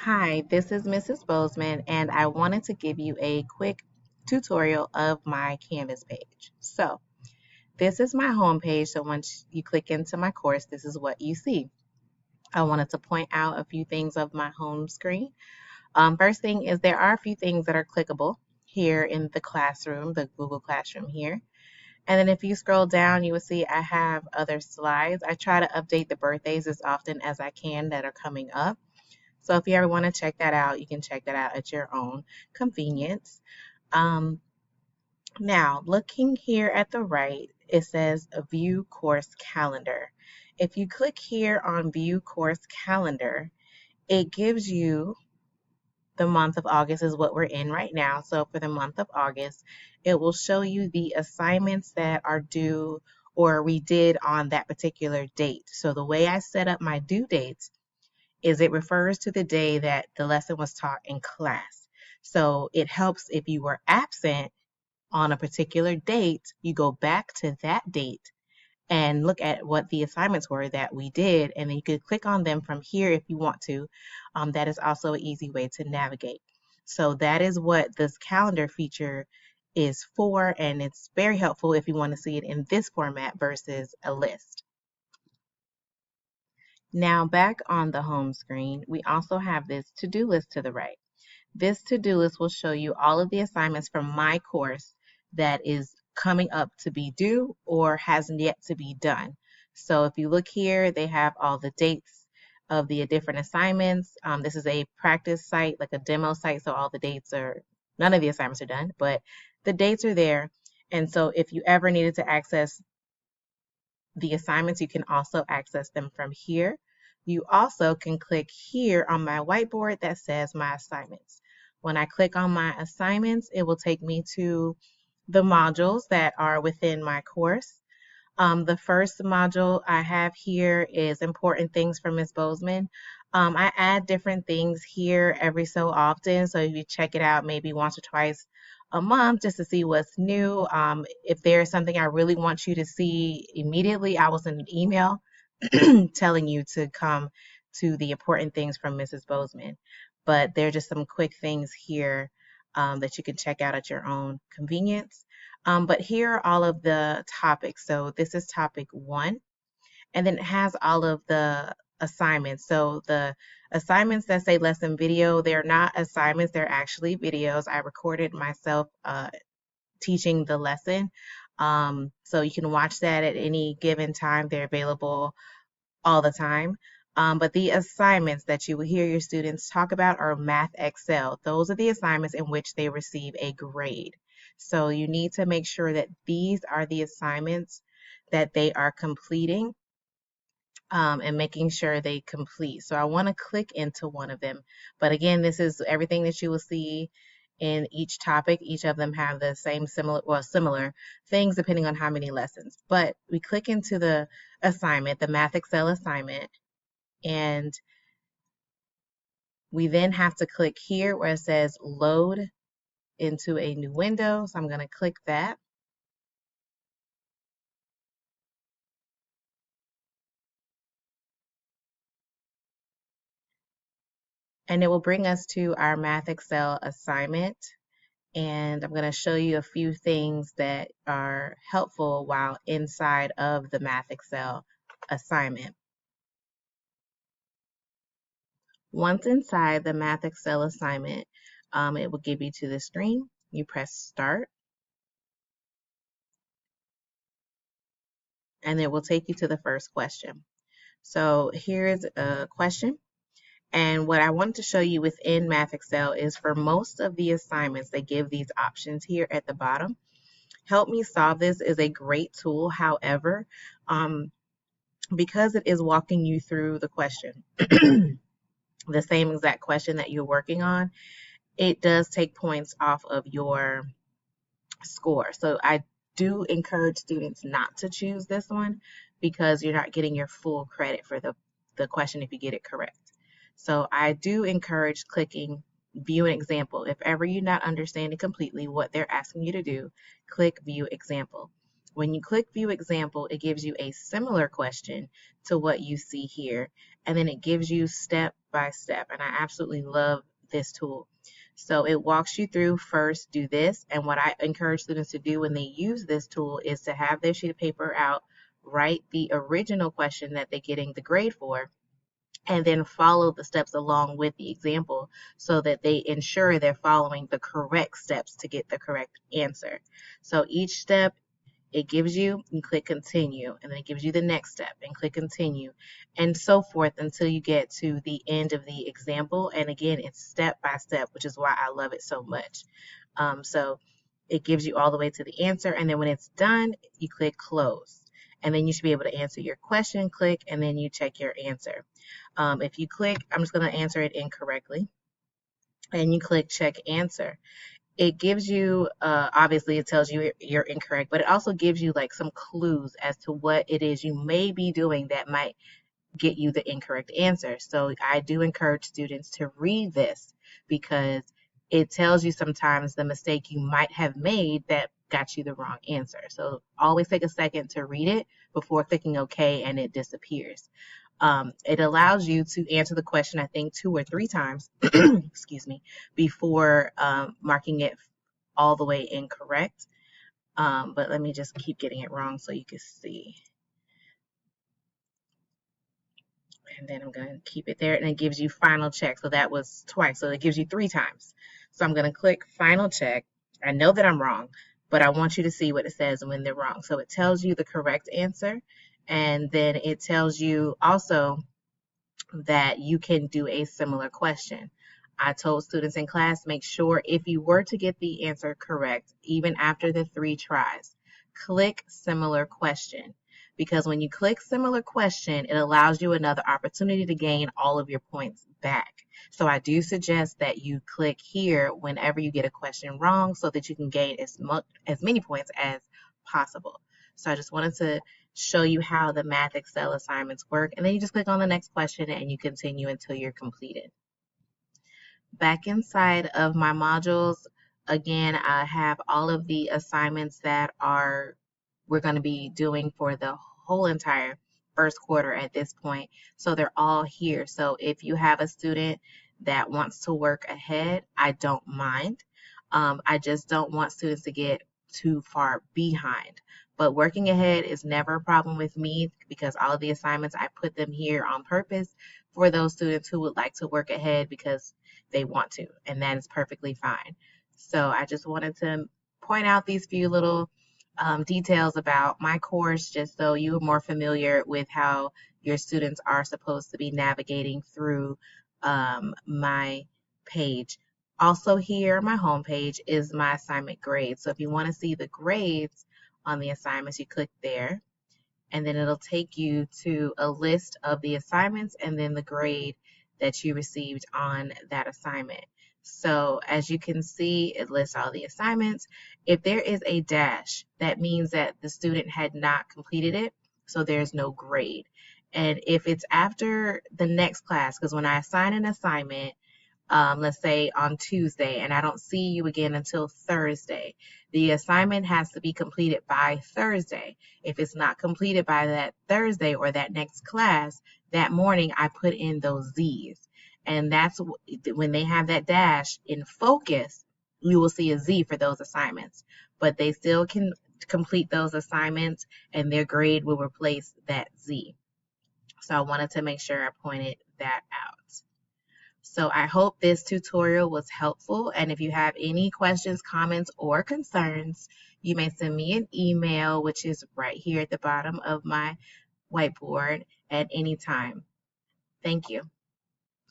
Hi, this is Mrs. Bozeman, and I wanted to give you a quick tutorial of my Canvas page. So, this is my home page. So, once you click into my course, this is what you see. I wanted to point out a few things of my home screen. First thing is there are a few things that are clickable here in the classroom, the Google Classroom here. And then if you scroll down, you will see I have other slides. I try to update the birthdays as often as I can that are coming up. So if you ever want to check that out, you can check that out at your own convenience. Um, Now, looking here at the right, it says View Course Calendar. If you click here on View Course Calendar, it gives you the month of August is what we're in right now. So for the month of August, it will show you the assignments that are due or we did on that particular date. So the way I set up my due dates is it refers to the day that the lesson was taught in class. So it helps if you were absent on a particular date, you go back to that date and look at what the assignments were that we did, and then you could click on them from here if you want to. That is also an easy way to navigate. So that is what this calendar feature is for, and it's very helpful if you want to see it in this format versus a list. Now back on the home screen, we also have this to-do list to the right. This to-do list will show you all of the assignments from my course that is coming up to be due or hasn't yet to be done. So if you look here, they have all the dates of the different assignments. This is a practice site, like a demo site, so all the dates are, none of the assignments are done, but the dates are there. And so if you ever needed to access the assignments, you can also access them from here. You also can click here on my whiteboard that says my assignments. When I click on my assignments, it will take me to the modules that are within my course. The first module I have here is Important Things for Ms. Bozeman. I add different things here every so often, so if you check it out maybe once or twice a month just to see what's new. If there's something I really want you to see immediately, I will send an email telling you to come to the Important Things from Mrs. Bozeman. But there are just some quick things here that you can check out at your own convenience. But here are all of the topics. So this is topic 1, and then it has all of the assignments. So the assignments that say lesson video, they're not assignments, they're actually videos. I recorded myself teaching the lesson. So you can watch that at any given time. They're available all the time. But the assignments that you will hear your students talk about are Math Excel. Those are the assignments in which they receive a grade. So you need to make sure that these are the assignments that they are completing and making sure they complete. So I want to click into one of them. But again, this is everything that you will see in each topic. Each of them have the same similar things depending on how many lessons. But we click into the assignment, the Math Excel assignment, and we then have to click here where it says load into a new window. So I'm going to click that. And it will bring us to our Math Excel assignment. And I'm going to show you a few things that are helpful while inside of the Math Excel assignment. Once inside the Math Excel assignment, it will give you to the screen. You press start, and it will take you to the first question. So here's a question. And what I wanted to show you within Math Excel is for most of the assignments, they give these options here at the bottom. Help Me Solve This is a great tool. However, because it is walking you through the question, the same exact question that you're working on, it does take points off of your score. So I do encourage students not to choose this one because you're not getting your full credit for the question if you get it correct. So I do encourage clicking View an Example. If ever you're not understanding completely what they're asking you to do, click View Example. When you click View Example, it gives you a similar question to what you see here, and then it gives you step by step, and I absolutely love this tool. So it walks you through first, do this, and what I encourage students to do when they use this tool is to have their sheet of paper out, write the original question that they're getting the grade for, and then follow the steps along with the example so that they ensure they're following the correct steps to get the correct answer. So each step it gives you, and click continue, and then it gives you the next step and click continue, and so forth until you get to the end of the example. And again, it's step by step, which is why I love it so much. So it gives you all the way to the answer, and then when it's done, you click close. And then you should be able to answer your question, click, and then you check your answer. If you click, I'm just going to answer it incorrectly, and you click check answer, it gives you, obviously it tells you you're incorrect, but it also gives you like some clues as to what it is you may be doing that might get you the incorrect answer. So I do encourage students to read this because it tells you sometimes the mistake you might have made that got you the wrong answer. So always take a second to read it before clicking OK and it disappears. It allows you to answer the question, I think, 2 or 3 times, excuse me, before marking it all the way incorrect. But let me just keep getting it wrong so you can see. And then I'm going to keep it there, and it gives you final check. So that was twice, so it gives you 3 times. So I'm going to click final check. I know that I'm wrong, but I want you to see what it says when they're wrong. So it tells you the correct answer, and then it tells you also that you can do a similar question. I told students in class, make sure if you were to get the answer correct, even after the 3 tries, click similar question. Because when you click similar question, it allows you another opportunity to gain all of your points back. So I do suggest that you click here whenever you get a question wrong so that you can gain as many points as possible. So I just wanted to show you how the Math Excel assignments work, and then you just click on the next question and you continue until you're completed. Back inside of my modules, again, I have all of the assignments that we're going to be doing for the whole entire first quarter at this point. So they're all here. So if you have a student that wants to work ahead, I don't mind. I just don't want students to get too far behind. But working ahead is never a problem with me because all of the assignments, I put them here on purpose for those students who would like to work ahead because they want to, and that is perfectly fine. So I just wanted to point out these few little details about my course just so you are more familiar with how your students are supposed to be navigating through my page. Also here on my home page is my assignment grades. So if you want to see the grades on the assignments, you click there, and then it'll take you to a list of the assignments and then the grade that you received on that assignment. So as you can see, it lists all the assignments. If there is a dash, that means that the student had not completed it, so there's no grade. And if it's after the next class, because when I assign an assignment, let's say on Tuesday, and I don't see you again until Thursday, the assignment has to be completed by Thursday. If it's not completed by that Thursday or that next class, that morning I put in those Z's. And that's when they have that dash in focus, you will see a Z for those assignments. But they still can complete those assignments and their grade will replace that Z. So I wanted to make sure I pointed that out. So I hope this tutorial was helpful, and if you have any questions, comments, or concerns, you may send me an email, which is right here at the bottom of my whiteboard at any time. Thank you.